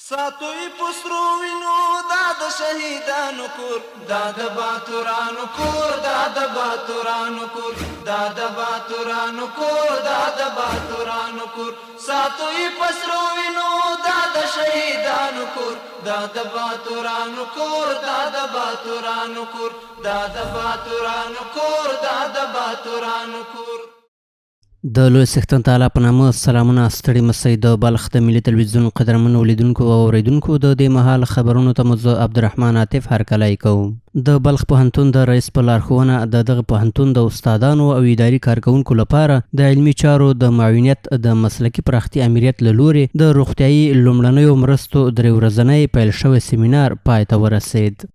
ساتوی پسرو وینو دا د شهیدانو کور دا د باتورانو کور دا د باتورانو کور دا د باتورانو کور دا د باتورانو کور ساتوی پسرو وینو دا د شهیدانو کور دا د باتورانو کور دا د باتورانو کور دا د باتورانو کور دا د باتورانو کور د لوی څښتن تعالی په نامه سلامونه ستړي مسئ د بلخ د ملي تلویزیون قدرمنو لیدونکو او اوریدونکو د دې مهال خبرونو ته مو عبدالرحمن عاطف هرکلی کوم. د بلخ پوهنتون د رئیس په لارښوونه د دغه پوهنتون د استادانو او اداري کارکوونکو لپاره د علمي چارو د معاونیت د مسلکي پراختیا امریت له لورې د روغتیایي لومړنیو مرستو درې ورځنی پیل شوی سیمینار پای ته ورسید.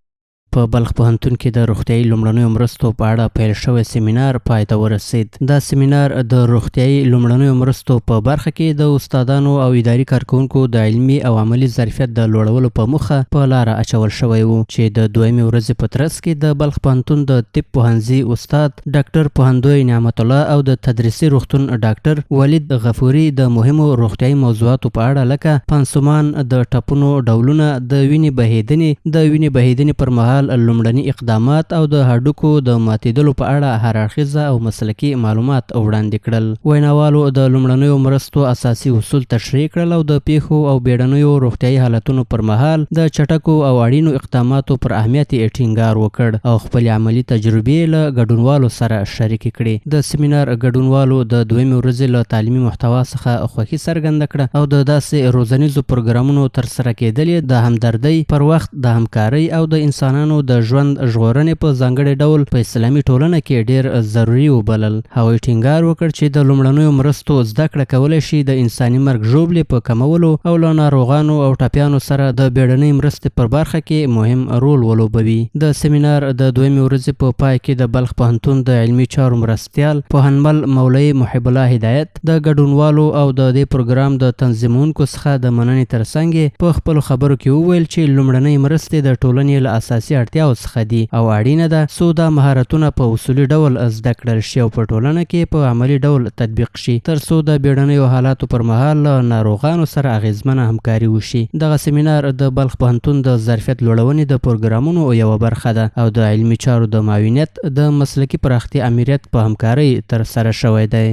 په بلخ پوهنتون کې د روغتیایي لومړنیو مرستو په اړه پیل شوی سیمینار پای ته ورسید. دا سیمینار د روغتیایي لومړنیو مرستو په برخه کې د استادانو او اداري کارکوونکو د علمي او عملي ظرفیت د لوړولو په موخه په لاره اچول شوی و چې د دویمې ورځې په ترڅ کې د بلخ پوهنتون د طب پوهنځي استاد ډاکټر پوهندوی نعمت الله او د تدریسي روغتون ډاکټر ولید غفوري د مهمو روغتیایي موضوعاتو په اړه لکه پانسومان، د ټپونو ډولونه، د وینې بهیدنې پر مهال لومړني اقدامات او د هډوکو د ماتیدلو په اړه هر اړخیزه او مسلکي معلومات وړاندې کړل. ویناوالو د لومړنیو مرستو اساسي اصول تشریح کړل او د پیښو او بیړنیو روغتیایي حالتونو پر مهال د چټکو او اړینو اقداماتو پر اهمیت یې ټینګار وکړ او خپل عملي تجربې له ګډونوالو سره شریکې کړې. د سیمینار ګډونوالو د دویمې ورځې له تعلیمي محتوا څخه خوښي څرګنده کړه او د داسې روزنیزو پروګرامونو ترسره کېدل د همدردۍ پر وخت د همکارۍ او د انسانانو د ژوند ژغورنې په ځانګړي ډول په اسلامي ټولنه کې ډیر ضروري وبلل. هغوی ټینګار وکړ چې د لومړنیو مرستو زده کړه کولی شي د انساني مرګ ژوبلې په کمولو او له ناروغانو او ټپیانو سره د بیړنۍ مرستې پر برخه کې مهم رول ولوبوي. د سیمینار د دویمې ورځې په پای کې د بلخ پوهنتون د علمي چارو مرستیال پوهنمل مولوي محب الله هدایت د ګډونوالو او د دې پروګرام د تنظیمونکو څخه د مننې ترڅنګ په خپلو خبرو کې وویل چې لومړنۍ مرستې د ټولنې له اساسي اړتیاو څخه دي او اړینه ده څو دا مهارتونه په اصولي ډول زده کړل شي او په ټولنه کې په عملي ډول تطبیق شي تر څو د بیړنیو حالاتو پر مهال له ناروغانو سره اغیزمنه همکاري وشي. دغه سیمینار د بلخ پوهنتون د ظرفیت لوړونې د پروګرامونو یوه برخه ده او د علمي چارو د معاونیت د مسلکي پراختیا امریت په همکارۍ ترسره شوی دی.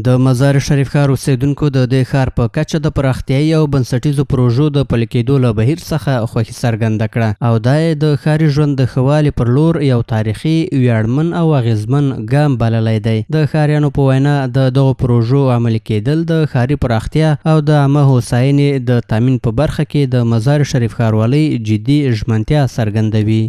د مزار شریف ښار اوسیدونکو د دې ښار په کچه د پراختیایي او بنسټیزو پروژو د پلي کېدو له بهیر څخه خوښي څرګنده کړه او دا یې د ښاري ژوند د ښه والي پر لور یو تاریخي، ویاړمن او اغیزمن ګام بللی دی. د ښاریانو په وینا د دغو پروژو عملي کېدل د ښاري پراختیا او د عامه هوساینې د تامین په برخه کې د مزار شریف ښاروالۍ جدي ژمنتیا څرګندوي.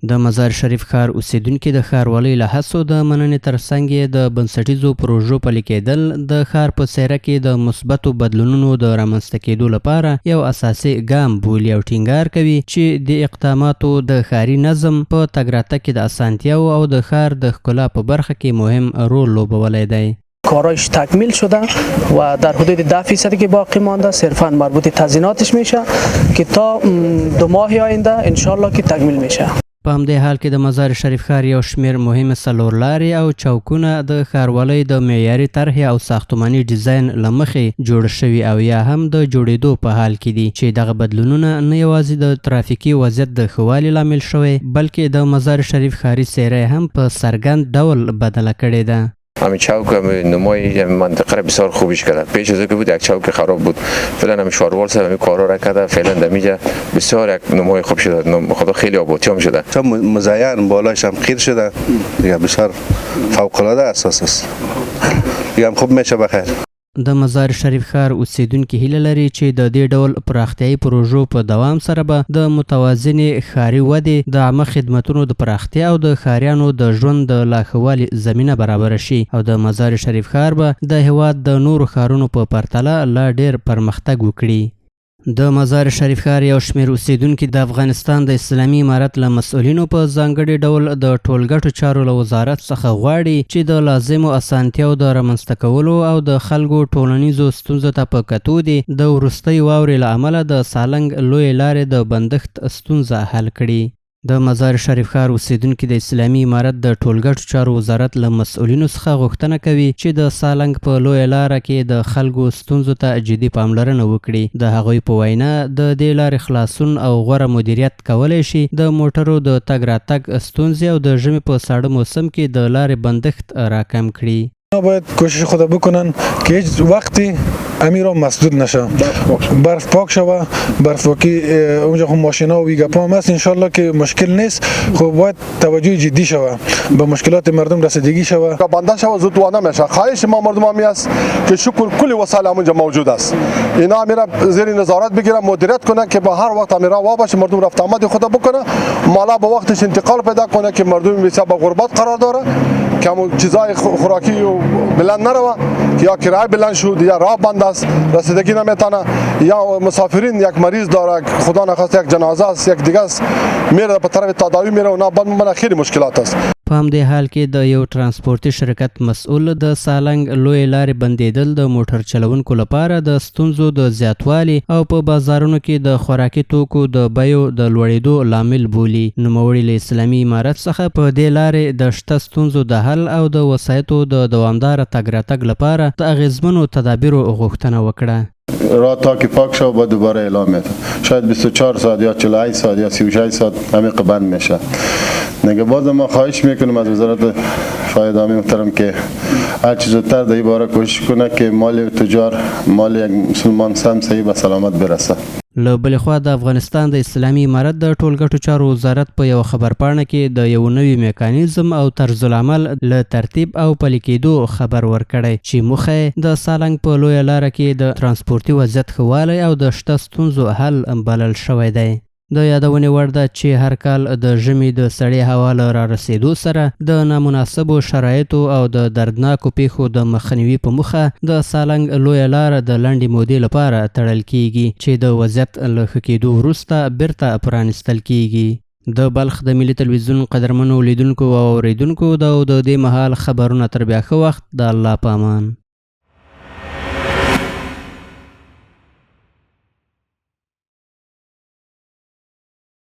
د مزار شریف ښار اوسیدونکي د ښاروالۍ له هڅو د مننې ترڅنګ د بنسټیزو پروژو پلي کېدل د ښار په څیره کې د مثبتو بدلونونو د رامنځته کېدو لپاره یو اساسي ګام بولي او ټینګار کوي چې د اقداماتو د ښاري نظم په تګ راتګ کې د اسانتیاو او د ښار د ښکلا په برخه کې مهم رول لوبولی دی. کارایش تکمیل شده و در حدود 10% که باقی مانده صرفا مربوط تزییناتش میشه که تا 2 ماه آینده انشالله که تکمیل میشه. په همدې حال کې د مزار شریف ښار یو شمېر مهمې څلورلارې او چوکونه د ښاروالۍ د معیاري طرحې او ساختماني ډیزاین له مخې جوړ شوي او یا هم د جوړېدو په حال کې دي چې دغه بدلونونه نه یوازې د ترافیکي وضعیت د ښه والي لامل شوی بلکې د مزار شریف ښاري څیره هم په څرګند ډول بدله کړې ده. همین چوک نمای منطقه را بسیار خوبیش کرده. پیش از که بود یک چوک خراب بود، فعلا هم شاروال صاحب همین کارا را کرده، فعلا دمیجا بسیار یک نمای خوب شده. خدا خیلی آبادیام شده. چون مزین بالایش هم خیر شده دیگه بسیار فوق العاده اساس است. دیگه هم خوب میشه بخیر. د مزار شریف ښار اوسیدونکي هیله لري چې د دې ډول پراختیایي پروژو په دوام سره به د متوازنې ښاري ودې، د عامه خدمتونو د پراختیا او د ښاریانو د ژوند د لا ښه والي زمینه برابره شي او د مزار شریف ښار به د هیواد د نورو ښارونو په پرتله لا ډیر پرمختګ وکړي. د مزار شریف ښار یو شمېر اوسیدونکي د افغانستان د اسلامي امارت له مسؤلینو په ځانګړي ډول د ټولګټو چارو له وزارت څخه غواړي چې د لازمو اسانتیاو د رامنځته کولو او د خلکو ټولنیزو ستونزو ته په کتو دي د وروستۍ واورې له امله د سالنګ لویې لارې د بندښت ستونزه حل کړي. د مزار شریف ښار اوسیدونکي د اسلامي امارت د ټولګټو چارو وزارت له مسؤلینو څخه غوښتنه کوي چې د سالنګ په لویه لاره کې د خلکو ستونزو ته جدي پاملرنه وکړي. د هغوی په وینا د دې لارې خلاصون او غوره مدیریت کولی شي د موټرو د تګ راتګ ستونزې او د ژمي په ساړه موسم کې د لارې بندښت راکم کړي. باید کوشش خود بکنن که هیچ وقتی امیر مسدود نشه، برف پاک شوه. برف پاکی اونجا خب ماشینا و ویگاپا هم هست، انشالله که مشکل نیست. خب باید توجه جدی شوه به مشکلات مردم رسیدگی شوه. بنده شوه زود وانه میشه. خواهش ما مردم همی است که شکر کل وسایل همونجا موجود است، اینا میره زیر نظارت بگیره، مدیریت کنه که به هر وقت امیرا وا باشه، مردم رفت آمد خود بکنه، مالا به وقتش انتقال پیدا کنه که مردم بسیار به غربت قرار داره، که همون چیزای خوراکی و بلند نروه که یا کرایه بلند شد یا راه بند است، رسیدگی نمیتونه، یا مسافرین یک مریض داره، خدا نخواسته یک جنازه است، یک دیگه است، میره په طرف تداوی میره، اونا بعد خیلی مشکلات است. په همدې حال کې د یو ترانسپورتي شرکت مسؤل د سالنګ لویې لارې بندیدل د موټر چلونکو لپاره د ستونزو د زیاتوالي او په بازارونو کې د خوراکي توکو د بیو د لوړېدو لامل بولي. نوموړي له اسلامي امارت څخه په دې لارې د شته ستونزو د حل او د وسایطو د دوامداره تګ راتګ لپاره د اغیزمنو تدابیرو غوښتنه وکړه. راه تا که پاک شد با دوباره اعلام میده، شاید 24 ساعت یا 48 ساعت یا 36 ساعت عمیق بند میشه. نگه باز ما خواهش میکنیم از وزارت فایدامی محترم که هر چیز زودتر در این باره کوشش کنه که مال تجار، مال یک مسلمان سم صحیح به سلامت برسه. له بلې خوا د افغانستان د اسلامي امارت د ټولګټو چارو وزارت په یو خبرپاڼه کې د یو نوي میکانیزم او طرز العمل له ترتیب او پلي کېدو خبر ورکړی چې موخه د سالنګ په لویه لاره کې د ترانسپورتي وضعیت ښه والی او د شته ستونزو حل بلل شوی دی. د یادونې وړ ده چې هر کال د ژمي د سړې هوا له رارسېدو سره د نامناسبو شرایطو او د دردناکو پیښو د مخنیوي په موخه د سالنګ لویه لاره د لنډې مودې لپاره تړل کیږي چې د وضعیت له ښه کېدو وروسته بیرته پرانیستل کیږي. د بلخ د ملي تلویزیون قدرمنو لیدونکو او اوریدونکو د دې مهال خبرونه تر بیا ښه وخت د الله په امان.